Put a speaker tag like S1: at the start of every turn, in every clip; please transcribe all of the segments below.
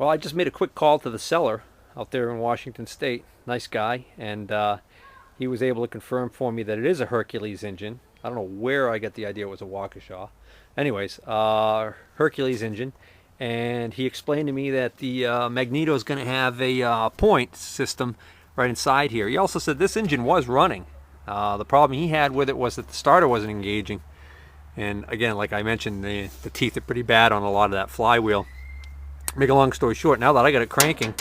S1: Well, I just made a quick call to the seller out there in Washington State. Nice guy, and he was able to confirm for me that it is a Hercules engine. I don't know where I got the idea it was a Waukesha. Anyways, Hercules engine, and he explained to me that the Magneto is going to have a point system right inside here. He also said this engine was running. The problem he had with it was that the starter wasn't engaging. And again, like I mentioned, the teeth are pretty bad on a lot of that flywheel. Make a long story short, now that I got it cranking,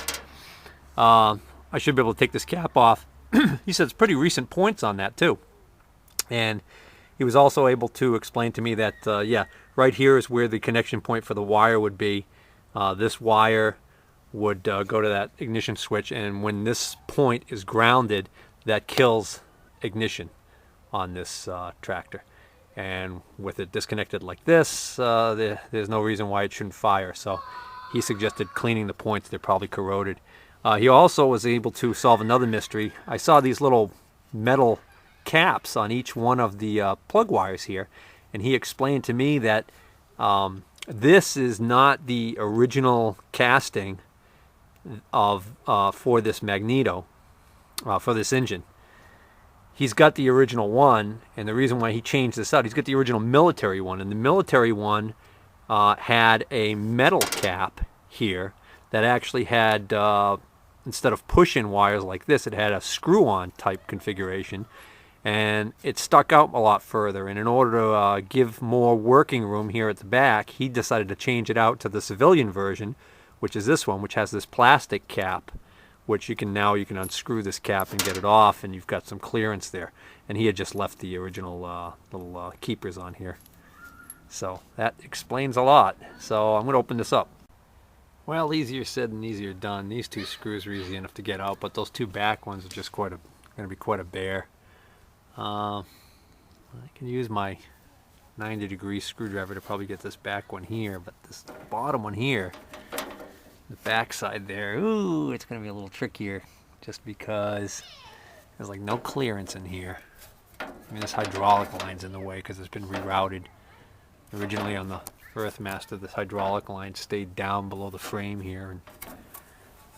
S1: I should be able to take this cap off. He said it's pretty recent points on that too. And he was also able to explain to me that, yeah, right here is where the connection point for the wire would be. This wire would go to that ignition switch, and when this point is grounded, that kills ignition on this tractor. And with it disconnected like this, there's no reason why it shouldn't fire. So he suggested cleaning the points. They're probably corroded. He also was able to solve another mystery. I saw these little metal caps on each one of the plug wires here, and he explained to me that this is not the original casting of for this Magneto, for this engine. He's got the original one, and the reason why he changed this out, he's got the original military one, and the military one had a metal cap here that actually had, instead of push-in wires like this, it had a screw-on type configuration, and it stuck out a lot further. And in order to give more working room here at the back, he decided to change it out to the civilian version, which is this one, which has this plastic cap, which you can unscrew this cap and get it off, and you've got some clearance there. And he had just left the original little keepers on here. So that explains a lot. So I'm going to open this up. Well, easier said than easier done. These two screws are easy enough to get out, but those two back ones are just going to be quite a bear. I can use my 90-degree screwdriver to probably get this back one here, but this bottom one here, the back side there, ooh, it's going to be a little trickier just because there's like no clearance in here. I mean, this hydraulic line's in the way because it's been rerouted. Originally on the Earthmaster, this hydraulic line stayed down below the frame here, and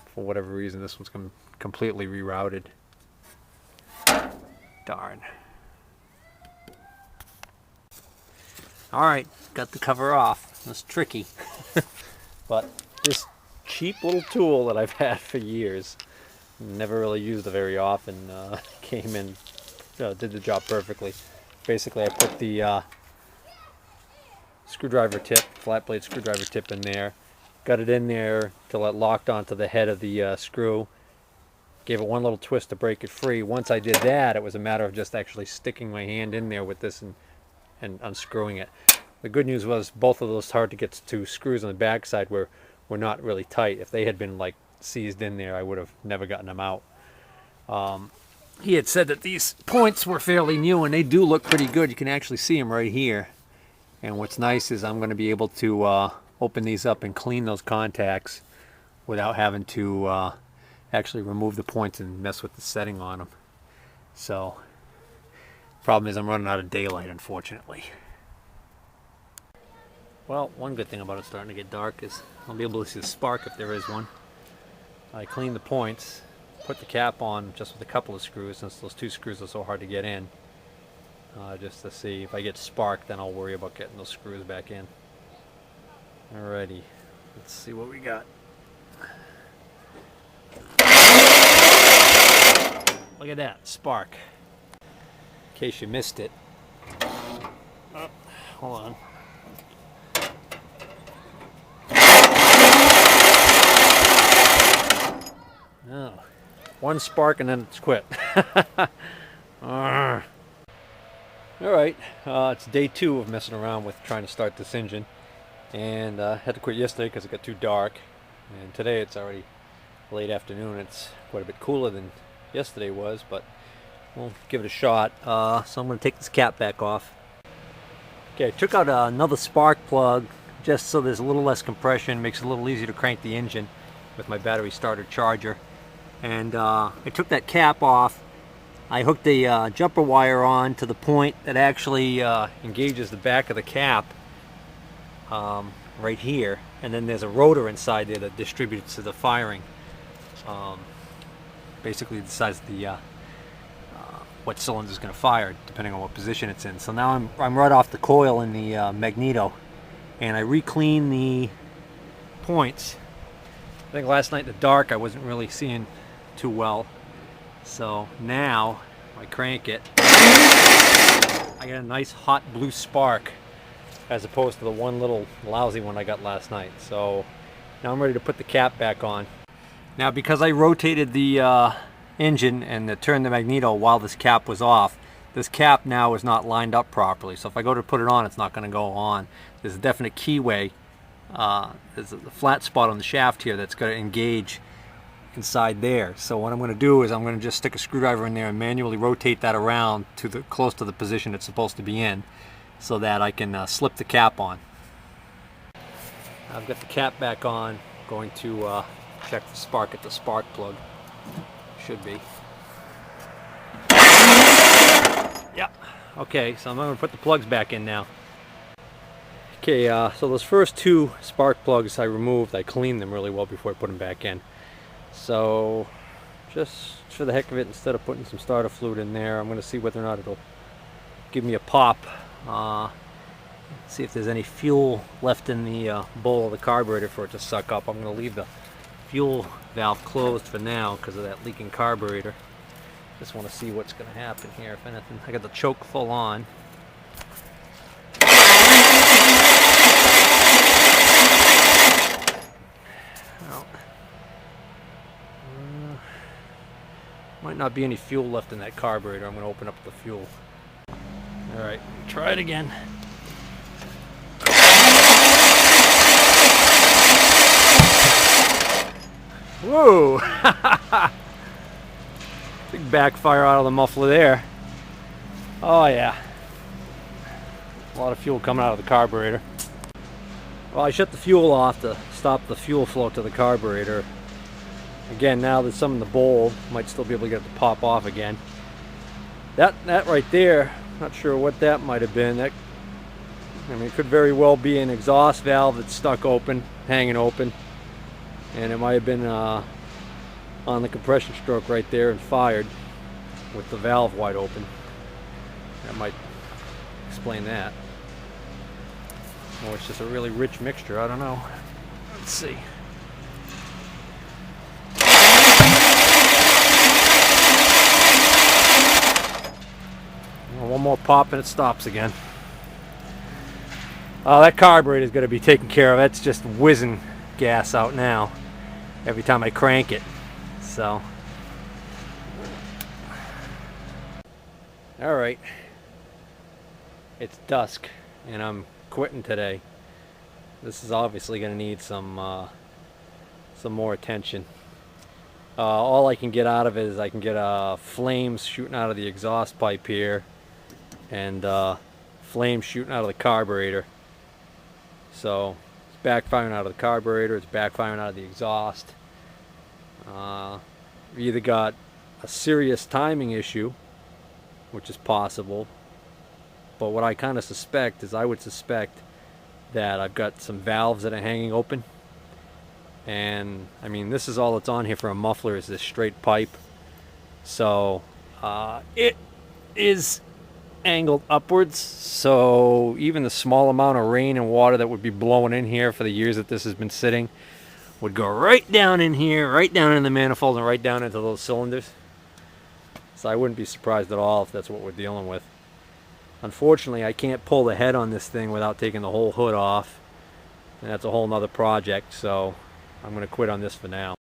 S1: for whatever reason this one's completely rerouted. Darn. Alright, got the cover off. That's tricky. But this cheap little tool that I've had for years, never really used it very often, came in, did the job perfectly. Basically I put the screwdriver tip, flat blade screwdriver tip in there, got it in there till it locked onto the head of the screw, gave it one little twist to break it free. Once I did that, it was a matter of just actually sticking my hand in there with this and unscrewing it. The good news was both of those hard to get to screws on the back side were not really tight. If they had been like seized in there, I would have never gotten them out. He had said that these points were fairly new, and they do look pretty good. You can actually see them right here. And what's nice is I'm going to be able to open these up and clean those contacts without having to actually remove the points and mess with the setting on them. So, problem is I'm running out of daylight, unfortunately. Well, one good thing about it starting to get dark is I'll be able to see the spark if there is one. I cleaned the points, put the cap on just with a couple of screws, since those two screws are so hard to get in. Just to see if I get spark, then I'll worry about getting those screws back in. Alrighty, let's see what we got. Look at that, spark. In case you missed it. Oh, hold on. Oh, one spark and then it's quit. Alright, it's day 2 of messing around with trying to start this engine, and I had to quit yesterday because it got too dark, and today it's already late afternoon. It's quite a bit cooler than yesterday was, but we'll give it a shot. So I'm going to take this cap back off. Okay, I took out another spark plug just so there's a little less compression, makes it a little easier to crank the engine with my battery starter charger. And I took that cap off. I hooked the jumper wire on to the point that actually engages the back of the cap right here, and then there's a rotor inside there that distributes to the firing. Basically decides the what cylinder is going to fire depending on what position it's in. So now I'm right off the coil in the magneto, and I re-clean the points. I think last night in the dark I wasn't really seeing too well, so now I crank it, I get a nice hot blue spark as opposed to the one little lousy one I got last night. So now I'm ready to put the cap back on. Now, because I rotated the engine and turned the magneto while this cap was off, this cap now is not lined up properly. So if I go to put it on, it's not going to go on. There's a definite keyway. There's a flat spot on the shaft here that's going to engage inside there. So what I'm going to do is I'm going to just stick a screwdriver in there and manually rotate that around to close to the position it's supposed to be in, so that I can slip the cap on. I've got the cap back on. Going to check the spark at the spark plug. Should be. Yeah. Okay, so I'm going to put the plugs back in now. Okay, so those first two spark plugs I removed. I cleaned them really well before I put them back in. So just for the heck of it, instead of putting some starter fluid in there, I'm going to see whether or not it'll give me a pop. See if there's any fuel left in the bowl of the carburetor for it to suck up. I'm going to leave the fuel valve closed for now because of that leaking carburetor. Just want to see what's going to happen here, if anything. I got the choke full on. Well, might not be any fuel left in that carburetor. I'm going to open up the fuel. Alright, try it again. Whoa! Big backfire out of the muffler there. Oh yeah. A lot of fuel coming out of the carburetor. Well, I shut the fuel off to stop the fuel flow to the carburetor. Again, now there's some in the bowl. Might still be able to get it to pop off again. That right there, not sure what that might have been. That, I mean, it could very well be an exhaust valve that's stuck open, hanging open. And it might have been on the compression stroke right there and fired with the valve wide open. That might explain that. Or it's just a really rich mixture, I don't know. Let's see. Well, one more pop and it stops again. Oh, that carburetor is going to be taken care of. That's just whizzing gas out now every time I crank it. So, all right, it's dusk and I'm quitting today. This is obviously going to need some more attention. All I can get out of it is I can get flames shooting out of the exhaust pipe here and flames shooting out of the carburetor. So it's backfiring out of the carburetor, it's backfiring out of the exhaust. We either got a serious timing issue, which is possible, but what I kind of suspect is I would suspect that I've got some valves that are hanging open. And I mean, this is all that's on here for a muffler, is this straight pipe. So it is angled upwards, so even the small amount of rain and water that would be blowing in here for the years that this has been sitting would go right down in here, right down in the manifold, and right down into those cylinders. So I wouldn't be surprised at all if that's what we're dealing with. Unfortunately, I can't pull the head on this thing without taking the whole hood off, and that's a whole nother project, so I'm going to quit on this for now.